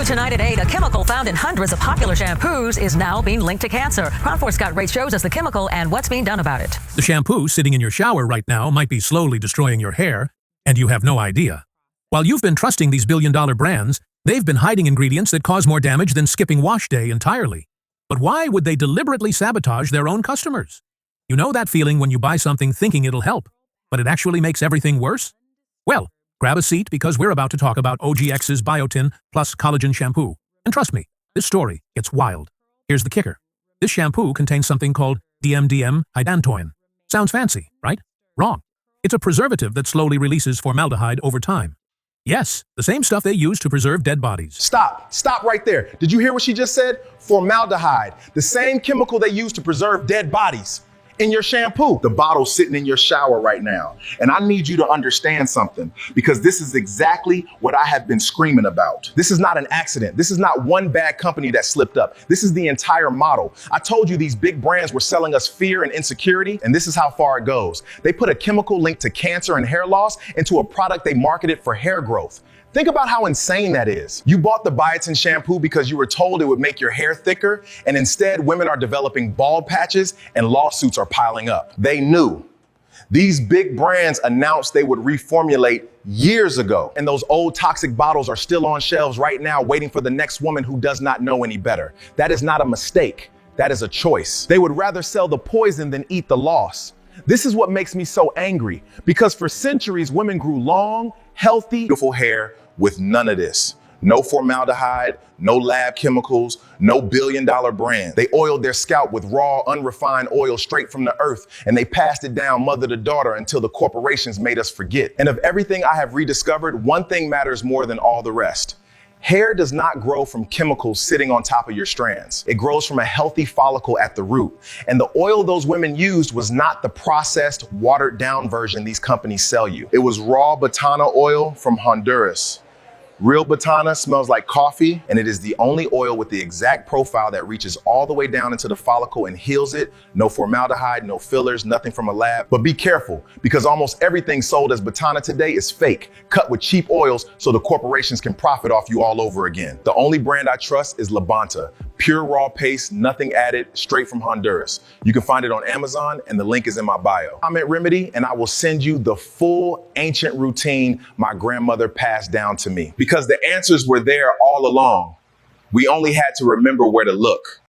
Tonight at 8, a chemical found in hundreds of popular shampoos is now being linked to cancer. Crown 4 Scott Ray shows us the chemical and what's being done about it. The shampoo sitting in your shower right now might be slowly destroying your hair, and you have no idea. While you've been trusting these billion-dollar brands, they've been hiding ingredients that cause more damage than skipping wash day entirely. But why would they deliberately sabotage their own customers? You know that feeling when you buy something thinking it'll help, but it actually makes everything worse? Well, grab a seat because we're about to talk about OGX's Biotin Plus Collagen Shampoo. And trust me, this story gets wild. Here's the kicker. This shampoo contains something called DMDM hydantoin. Sounds fancy, right? Wrong. It's a preservative that slowly releases formaldehyde over time. Yes, the same stuff they use to preserve dead bodies. Stop right there. Did you hear what she just said? Formaldehyde, the same chemical they use to preserve dead bodies. In your shampoo. The bottle's sitting in your shower right now. And I need you to understand something, because this is exactly what I have been screaming about. This is not an accident. This is not one bad company that slipped up. This is the entire model. I told you these big brands were selling us fear and insecurity, and this is how far it goes. They put a chemical linked to cancer and hair loss into a product they marketed for hair growth. Think about how insane that is. You bought the Biotin shampoo because you were told it would make your hair thicker, and instead women are developing bald patches and lawsuits are piling up. They knew. These big brands announced they would reformulate years ago, and those old toxic bottles are still on shelves right now waiting for the next woman who does not know any better. That is not a mistake. That is a choice. They would rather sell the poison than eat the loss. This is what makes me so angry, because for centuries, women grew long, healthy, beautiful hair with none of this. No formaldehyde, no lab chemicals, no billion-dollar brand. They oiled their scalp with raw, unrefined oil straight from the earth, and they passed it down mother to daughter until the corporations made us forget. And of everything I have rediscovered, one thing matters more than all the rest. Hair does not grow from chemicals sitting on top of your strands. It grows from a healthy follicle at the root. And the oil those women used was not the processed, watered down version these companies sell you. It was raw Botana oil from Honduras. Real Botana smells like coffee, and it is the only oil with the exact profile that reaches all the way down into the follicle and heals it. No formaldehyde, no fillers, nothing from a lab. But be careful, because almost everything sold as Botana today is fake, cut with cheap oils so the corporations can profit off you all over again. The only brand I trust is Labanta. Pure raw paste, nothing added, straight from Honduras. You can find it on Amazon, and the link is in my bio. I'm at Remedy, and I will send you the full ancient routine my grandmother passed down to me. Because the answers were there all along. We only had to remember where to look.